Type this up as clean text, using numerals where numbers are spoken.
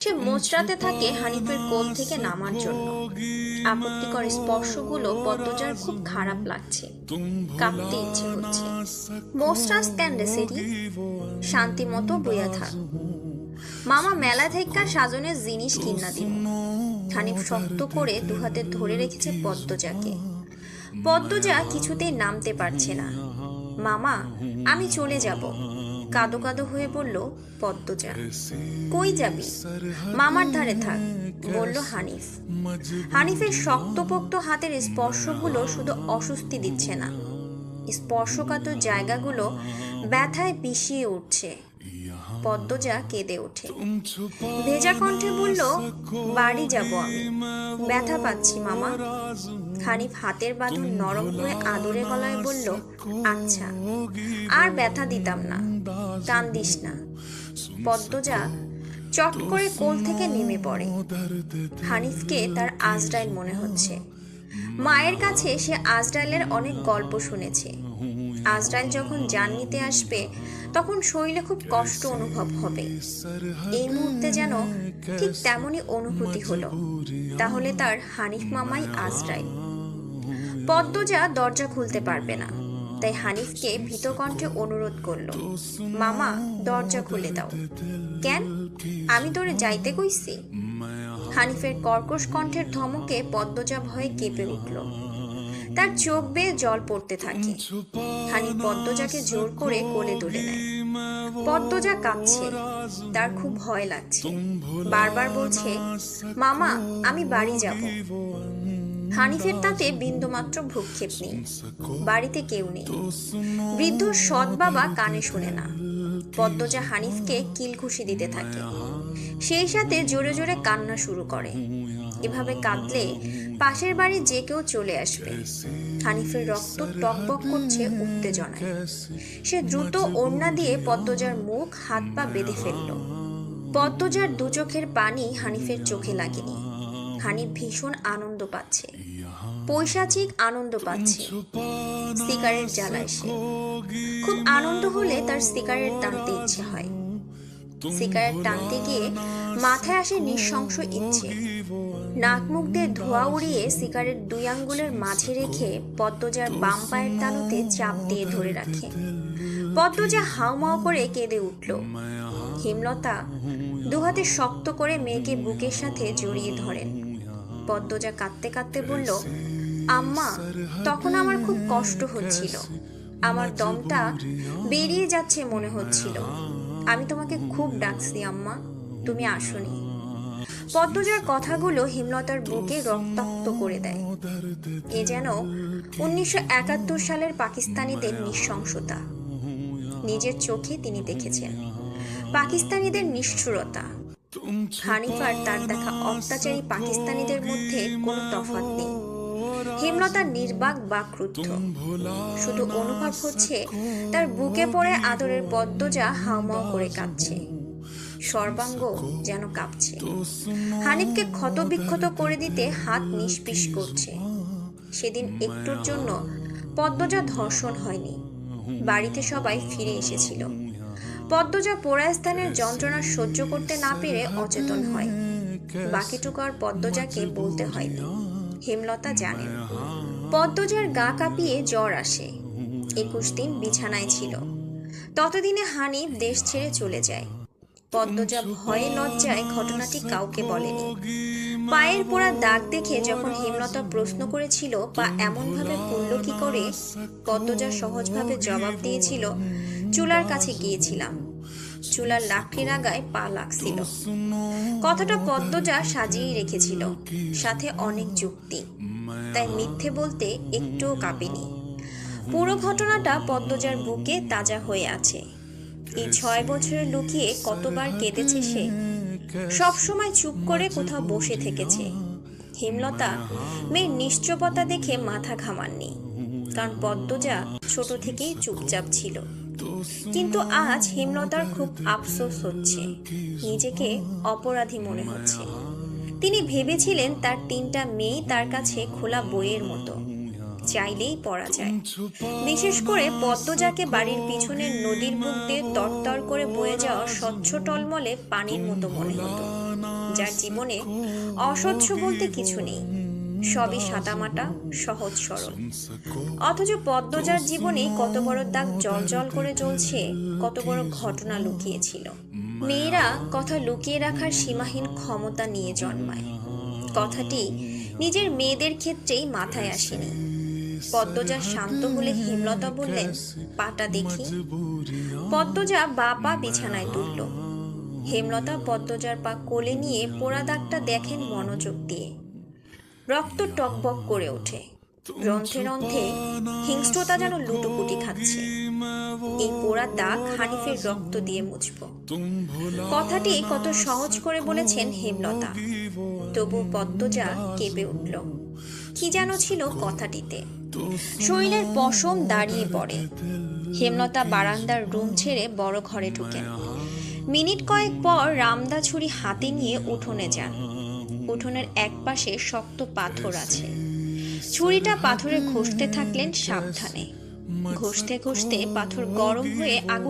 সে মোচড়াতে থাকে হানিফের কোল থেকে নামার জন্য। আপত্তিকর স্পর্শগুলো পদ্মজার খুব খারাপ লাগছে, কাঁপতে ইচ্ছে হচ্ছে। মোচড়াস কেন রে সেরি, শান্তি মতো বইয়া থাক। মামা মেলা থেকে সাজনের জিনিস কিনা দিন। হানিফ শক্ত করে দুহাতে ধরে রেখেছে পদ্মজাকে। পদ্মজা কিছুতেই নামতে পারছে না। মামা, আমি চলে যাব, কাঁদো কাঁদো হয়ে বলল পদ্মজা। কই যাবি? মামার ধারে থাক, বলল হানিফ। হানিফের শক্তপোক্ত হাতের স্পর্শগুলো শুধু অস্বস্তি দিচ্ছে না, স্পর্শকাতর জায়গাগুলো ব্যথায় পিষিয়ে উঠছে। পদ্মজা কেঁদে ওঠে, ভেজা কণ্ঠে বলল, বাড়ি যাব আমি, ব্যথা পাচ্ছি মামা। হানিফ হাতের বাঁধন নরম করে আদরে গলায় বলল, আচ্ছা, আর ব্যথা দিতাম না, কান্দিস না। পদ্মজা চট করে কোল থেকে নেমে পড়ে। হানিফকে তার আজরাইল মনে হচ্ছে। মায়ের কাছে সে আজরাইলের অনেক গল্প শুনেছে। আজরাইল যখন জান নিতে আসবে তখন শরীরে খুব কষ্ট অনুভব হবে। এই মুহূর্তে যেন ঠিক তেমনই অনুভূতি হলো। তাহলে তার হানিফ মামাই আজরাইল। পদ্মজা দরজা খুলতে পারবে না, তাই হানিফকে ভীত কণ্ঠে অনুরোধ করলো, মামা দরজা খুলে দাও। কেন? আমি তোরে যাইতে কইছি? হানিফের কর্কশ কণ্ঠের ধমকে পদ্মজা ভয়ে কেঁপে উঠল। তার চোখ বেয়ে জল পড়তে থাকে। হানিফ পদ্মজাকে জোর করে কোলে তুলে নেয়। পদ্মজা কাঁদছে, তার খুব ভয় লাগছে। বারবার বলছে, মামা আমি বাড়ি যাব। হানিফের তাতে বিন্দুমাত্র ভ্রুক্ষেপ নেই। বাড়িতে কেউ নেই। বৃদ্ধ সৎ বাবা কানে শোনে না। পদ্মজা হানিফকে কিলঘুষি দিতে থাকে, সেই সাথে জোরে জোরে কান্না শুরু করে। এভাবে কাঁদলে পাশের বাড়ি যে কেউ চলে আসবে। হানিফের রক্ত টকবক করছে উত্তেজনায়। সে দ্রুত ওড়না দিয়ে পদ্মজার মুখ হাত পা বেঁধে ফেলল। পদ্মজার দু চোখের পানি হানিফের চোখে লাগেনি। হানিফ ভীষণ আনন্দ পাচ্ছে, পৈশাচিক আনন্দ পাচ্ছে। সিগারেট জ্বালায় সে। খুব আনন্দ হলে তার সিগারেট টানতে ইচ্ছে হয়। সিগারেট টানতে গিয়ে মাথায় আসে নৃশংস ইচ্ছে। নাক মুখ দিয়ে ধোঁয়া উড়িয়ে সিগারেট দুই আঙ্গুলের মাঝে রেখে পদ্মজার বাম পায়ের তালুতে চাপ দিয়ে ধরে রাখে। পদ্মজা হাউমাউ করে কেঁদে উঠল। হেমলতা দুহাতে শক্ত করে মেয়েকে বুকের সাথে জড়িয়ে ধরেন। পদ্মজা কাঁদতে কাঁদতে বলল, আম্মা, তখন আমার খুব কষ্ট হচ্ছিল, আমার দমটা বেরিয়ে যাচ্ছে মনে হচ্ছিল। আমি তোমাকে খুব ডাকছি আম্মা, তুমি আসোনি। পদ্মজার কথাগুলো হেমলতার বুকে রক্তাক্ত করে দেয়। এ যেন 1971 সালের পাকিস্তানিদের নৃশংসতা। নিজের চোখে তিনি দেখেছেন পাকিস্তানিদের নিষ্ঠুরতা। হানিফার তার দেখা অত্যাচারী পাকিস্তানিদের মধ্যে কোনো তফাৎ নেই। হেমলতা নির্বাক বা ক্রুদ্ধ, শুধু অনুভব হচ্ছে তার বুকে পড়ে আদরের পদ্মজা হাউমাউ করে কাঁদছে, সর্বাঙ্গ যেন কাঁপছে। হানিফকে ক্ষতবিক্ষত করে দিতে হাত নিষ্পিস করছে। সেদিন একটুর জন্য পদ্মজা ধর্ষণ হয়নি। বাড়িতে সবাই ফিরে এসেছিল। পদ্মজা পোড়া স্থানের যন্ত্রণা সহ্য করতে না পেরে অচেতন হয়। বাকিটুকু আর পদ্মজাকে বলতে হয়নি, হেমলতা জানেন। পদ্মজার গা কাঁপিয়ে জ্বর আসে। 21 দিন বিছানায় ছিল। ততদিনে হানিফ দেশ ছেড়ে চলে যায়। পদ্মজা ভয়ে লজ্জায় ঘটনাটি কাউকে বলেনি। পায়ের পোড়া দাগ দেখে যখন হেমলতা প্রশ্ন করেছিল পা এমন ভাবে পুড়ল কি করে, পদ্মজা সহজভাবে জবাব দিয়েছিল, চুলার কাছে গিয়েছিলাম, চুলার লাকড়ির আগায় পা লাগছিল। কথাটা পদ্মজা সাজিয়ে রেখেছিল, সাথে অনেক যুক্তি, তাই মিথ্যে বলতে একটুও কাঁপেনি। পুরো ঘটনাটা পদ্মজার বুকে তাজা হয়ে আছে। এই 6 বছরে লুকিয়ে কতবার কেঁদেছে সে। সবসময় চুপ করে কোথাও বসে থেকেছে। হেমলতা মেয়ের নিশ্চুপতা দেখে মাথা ঘামাননি, কারণ পদ্মজা ছোট থেকেই চুপচাপ ছিল। কিন্তু আজ হেমলতার খুব আফসোস হচ্ছে, নিজেকে অপরাধী মনে হচ্ছে। তিনি ভেবেছিলেন তার 3টা মেয়ে তার কাছে খোলা বইয়ের মতো, চাইলেই পড়া যায়। বিশেষ করে পদ্মজাকে বাড়ির পিছনের নদীর বুক দিয়ে তরতর করে বয়ে যাওয়া স্বচ্ছ টলমলে পানির মতো মনে হতো। যার জীবনে অসহ্য বলতে কিছু নেই, সবই সাদামাটা সহজ সরল। অথচ পদ্মজার জীবনে কত বড় দাগ জ্বলজ্বল করে জ্বলছে, কত বড় ঘটনা লুকিয়েছিল। মেয়েরা কথা লুকিয়ে রাখার সীমাহীন ক্ষমতা নিয়ে জন্মায়, কথাটি নিজের মেয়েদের ক্ষেত্রেই মাথায় আসেনি। পদ্মজা শান্ত হলে হেমলতা বললেন, পাটা দেখি। পদ্মজা পা বিছানায় তুলল। হেমলতা পদ্মজার পা কোলে নিয়ে পোড়া দাগটা দেখেন মনোযোগ দিয়ে। রক্ত টকবক করে ওঠে, রন্ধ্রে রন্ধ্রে হিংস্রতা যেন লুটোপুটি খাচ্ছে। এই পোড়া দাগ হানিফের রক্ত দিয়ে মুছব। কথাটি কত সহজ করে বলেছেন হেমলতা, তবু পদ্মজা কেঁপে উঠল। কি যেন ছিল কথাটিতে, শরীরের পশম দাঁড়িয়ে পড়ে। হেমলতা বারান্দার রুম ছেড়ে বড় ঘরে ঢুকেন। মিনিট কয়েক পর রামদা ছুরি হাতে নিয়ে উঠোনে যান। উঠোনের এক পাশে শক্ত পাথর আছে। ছুরিটা পাথরে ঘষতে থাকলেন সাবধানে। ঘষতে ঘষতে পাথর গরম হয়ে আগুন